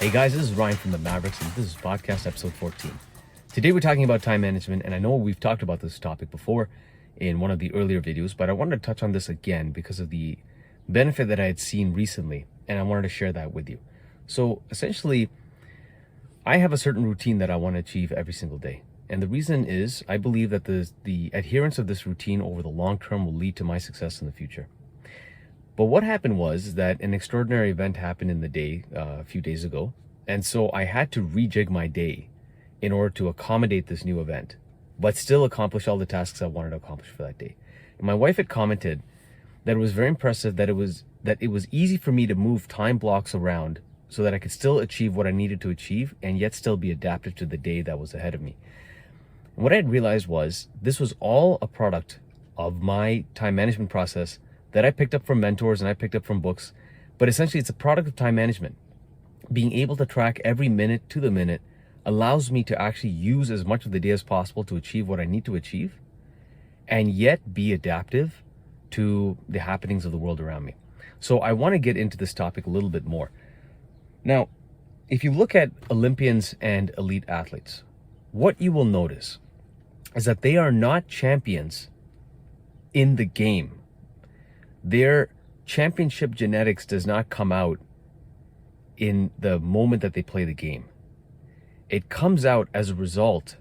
Hey guys, this is Ryan from the Mavericks, and this is podcast episode 14. Today we're talking about time management, and I know we've talked about this topic before in one of the earlier videos, but I wanted to touch on this again because of the benefit that I had seen recently, and I wanted to share that with you. So essentially, I have a certain routine that I want to achieve every single day. And the reason is I believe that the adherence of this routine over the long term will lead to my success in the future. But what happened was that an extraordinary event happened in the day a few days ago. And so I had to rejig my day in order to accommodate this new event, but still accomplish all the tasks I wanted to accomplish for that day. And my wife had commented that it was very impressive that it was easy for me to move time blocks around so that I could still achieve what I needed to achieve and yet still be adaptive to the day that was ahead of me. And what I had realized was this was all a product of my time management process that I picked up from mentors and I picked up from books, but essentially it's a product of time management. Being able to track every minute to the minute allows me to actually use as much of the day as possible to achieve what I need to achieve and yet be adaptive to the happenings of the world around me. So I want to get into this topic a little bit more. Now, if you look at Olympians and elite athletes, what you will notice is that they are not champions in the game. Their championship genetics does not come out in the moment that they play the game. It comes out as a result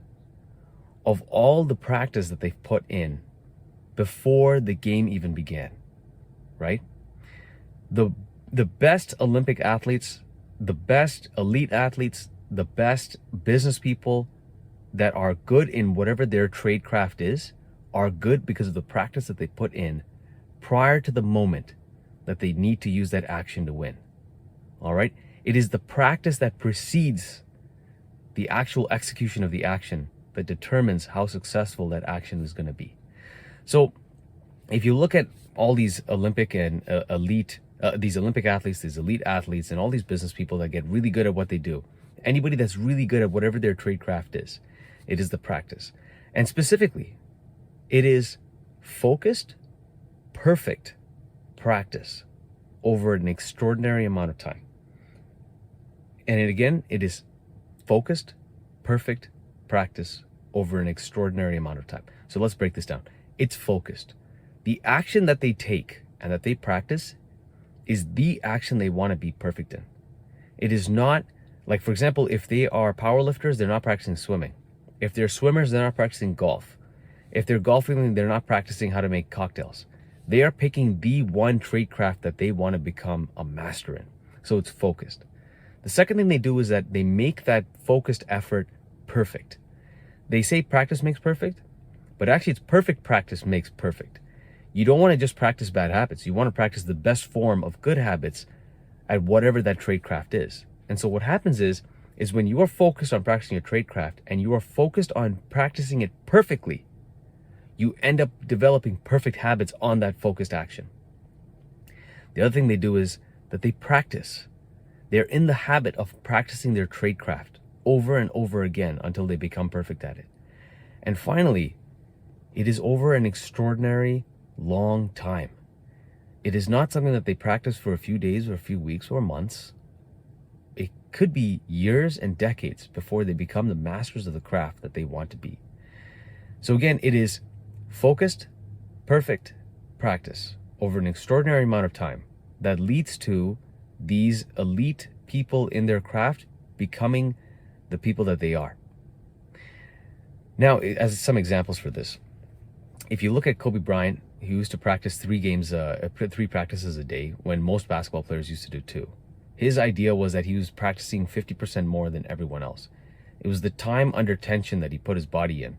of all the practice that they've put in before the game even began, right? The best Olympic athletes, the best elite athletes, the best business people that are good in whatever their trade craft is, are good because of the practice that they put in prior to the moment that they need to use that action to win. All right? It is the practice that precedes the actual execution of the action that determines how successful that action is going to be. So if you look at all these Olympic and these Olympic athletes, these elite athletes, and all these business people that get really good at what they do, anybody that's really good at whatever their trade craft is, it is the practice. And specifically, it is focused, perfect practice over an extraordinary amount of time. And it is focused, perfect practice over an extraordinary amount of time. So let's break this down. It's focused. The action that they take and that they practice is the action they want to be perfect in. It is not, like, for example, if they are powerlifters, they're not practicing swimming. If they're swimmers, they're not practicing golf. If they're golfing, they're not practicing how to make cocktails. They are picking the one trade craft that they want to become a master in. So it's focused. The second thing they do is that they make that focused effort perfect. They say practice makes perfect, but actually it's perfect practice makes perfect. You don't want to just practice bad habits. You want to practice the best form of good habits at whatever that trade craft is. And so what happens is when you are focused on practicing your trade craft and you are focused on practicing it perfectly, you end up developing perfect habits on that focused action. The other thing they do is that they practice. They're in the habit of practicing their trade craft over and over again until they become perfect at it. And finally, it is over an extraordinary long time. It is not something that they practice for a few days or a few weeks or months. It could be years and decades before they become the masters of the craft that they want to be. So again, it is focused, perfect practice over an extraordinary amount of time that leads to these elite people in their craft becoming the people that they are. Now, as some examples for this, if you look at Kobe Bryant, he used to practice three practices a day when most basketball players used to do two. His idea was that he was practicing 50% more than everyone else. It was the time under tension that he put his body in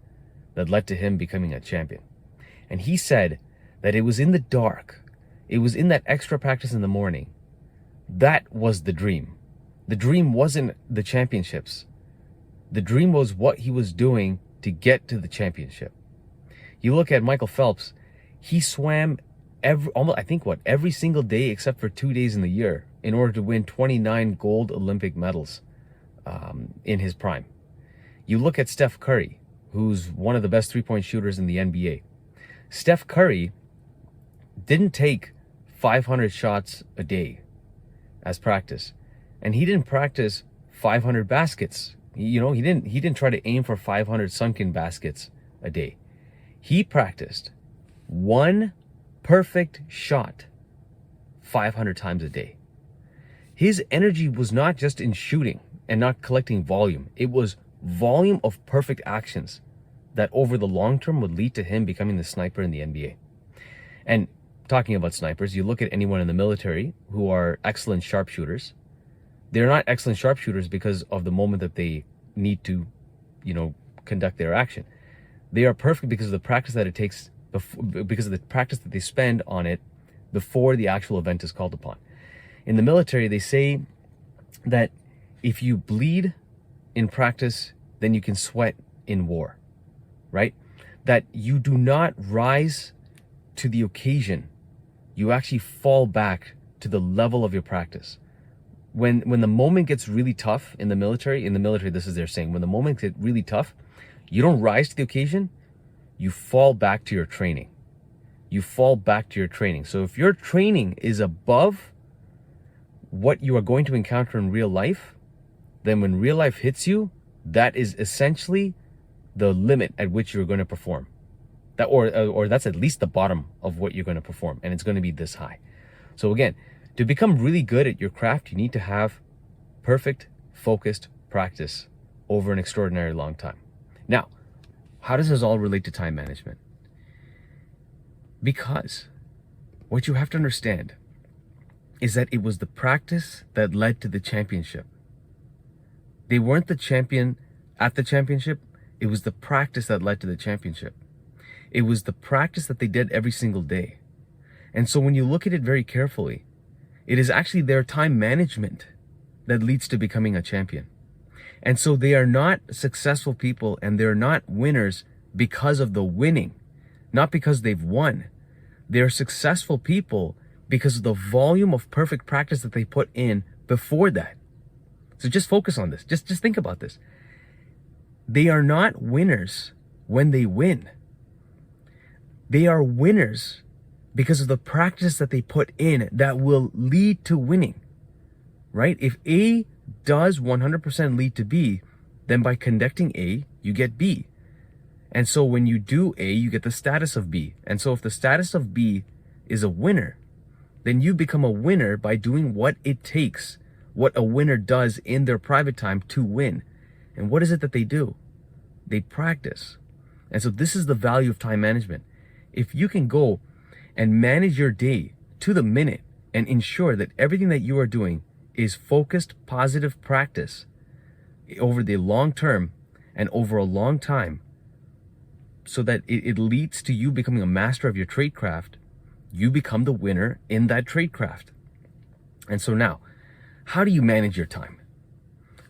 that led to him becoming a champion. And he said that it was in the dark, it was in that extra practice in the morning, that was the dream. The dream wasn't the championships. The dream was what he was doing to get to the championship. You look at Michael Phelps, he swam every single day except for 2 days in the year in order to win 29 gold Olympic medals in his prime. You look at Steph Curry, who's one of the best three-point shooters in the NBA. Steph Curry didn't take 500 shots a day as practice. And he didn't practice 500 baskets. He didn't try to aim for 500 sunken baskets a day. He practiced one perfect shot 500 times a day. His energy was not just in shooting and not collecting volume. It was volume of perfect actions that over the long term would lead to him becoming the sniper in the NBA. And talking about snipers, you look at anyone in the military who are excellent sharpshooters. They're not excellent sharpshooters because of the moment that they need to, conduct their action. They are perfect because of the practice that it takes, because of the practice that they spend on it before the actual event is called upon. In the military, they say that if you bleed in practice, then you can sweat in war, right? That you do not rise to the occasion. You actually fall back to the level of your practice. When the moment gets really tough in the military, this is their saying, when the moment gets really tough, you don't rise to the occasion, you fall back to your training. You fall back to your training. So if your training is above what you are going to encounter in real life, then when real life hits you, that is essentially the limit at which you're going to perform. That or that's at least the bottom of what you're going to perform, and it's going to be this high. So again, to become really good at your craft, you need to have perfect, focused practice over an extraordinary long time. Now, how does this all relate to time management? Because what you have to understand is that it was the practice that led to the championship. They weren't the champion at the championship. It was the practice that led to the championship. It was the practice that they did every single day. And so when you look at it very carefully, it is actually their time management that leads to becoming a champion. And so they are not successful people, and they're not winners because of the winning, not because they've won. They're successful people because of the volume of perfect practice that they put in before that. So just focus on this. Just think about this. They are not winners when they win. They are winners because of the practice that they put in that will lead to winning, right? If A does 100% lead to B, then by conducting A, you get B. And so when you do A, you get the status of B. And so if the status of B is a winner, then you become a winner by doing what it takes, what a winner does in their private time to win. And what is it that they do? They practice. And so this is the value of time management. If you can go and manage your day to the minute and ensure that everything that you are doing is focused, positive practice over the long term and over a long time, so that it leads to you becoming a master of your trade craft, you become the winner in that trade craft. And so now, how do you manage your time?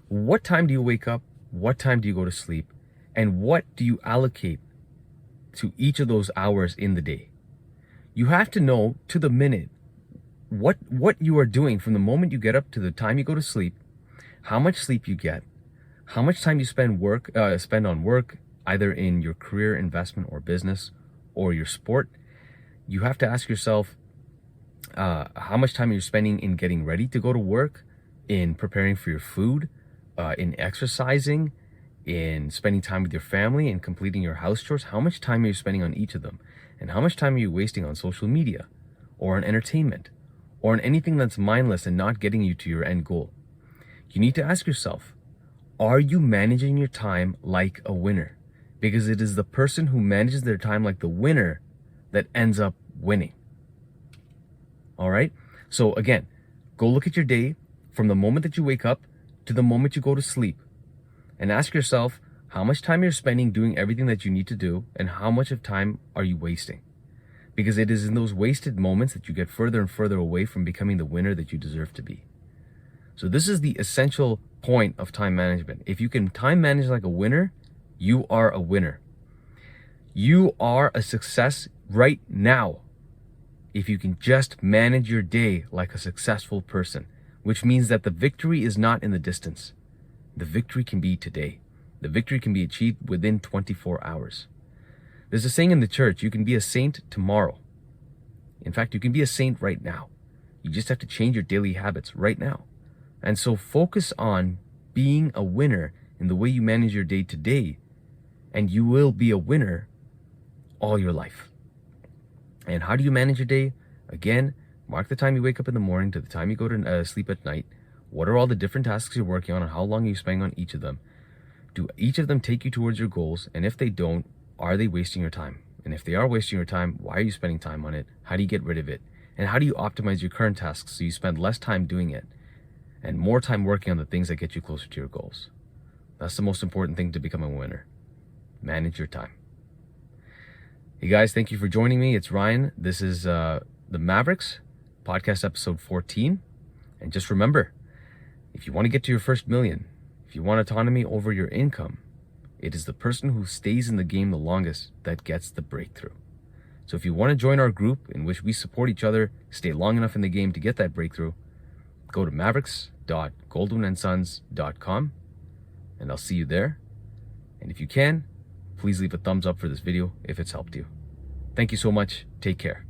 What time do you wake up? What time do you go to sleep? And what do you allocate to each of those hours in the day? You have to know to the minute what you are doing from the moment you get up to the time you go to sleep, how much sleep you get, how much time you spend on work, either in your career, investment, or business, or your sport. You have to ask yourself how much time you're spending in getting ready to go to work, in preparing for your food, in exercising, in spending time with your family and completing your house chores. How much time are you spending on each of them? And how much time are you wasting on social media, or on entertainment, or on anything that's mindless and not getting you to your end goal? You need to ask yourself, are you managing your time like a winner? Because it is the person who manages their time like the winner that ends up winning. All right? So again, go look at your day from the moment that you wake up to the moment you go to sleep, and ask yourself how much time you're spending doing everything that you need to do, and how much of time are you wasting? Because it is in those wasted moments that you get further and further away from becoming the winner that you deserve to be. So this is the essential point of time management. If you can time manage like a winner, you are a winner. You are a success right now if you can just manage your day like a successful person, which means that the victory is not in the distance. The victory can be today. The victory can be achieved within 24 hours. There's a saying in the church, you can be a saint tomorrow. In fact, you can be a saint right now. You just have to change your daily habits right now. And so focus on being a winner in the way you manage your day today, and you will be a winner all your life. And how do you manage your day? Again, mark the time you wake up in the morning to the time you go to sleep at night. What are all the different tasks you're working on, and how long are you spending on each of them? Do each of them take you towards your goals? And if they don't, are they wasting your time? And if they are wasting your time, why are you spending time on it? How do you get rid of it? And how do you optimize your current tasks so you spend less time doing it and more time working on the things that get you closer to your goals? That's the most important thing to become a winner. Manage your time. Hey guys, thank you for joining me. It's Ryan. This is the Mavericks podcast episode 14. And just remember, if you want to get to your first million, if you want autonomy over your income, it is the person who stays in the game the longest that gets the breakthrough. So if you want to join our group in which we support each other, stay long enough in the game to get that breakthrough, go to mavericks.goldwynandsons.com and I'll see you there. And if you can, please leave a thumbs up for this video if it's helped you. Thank you so much. Take care.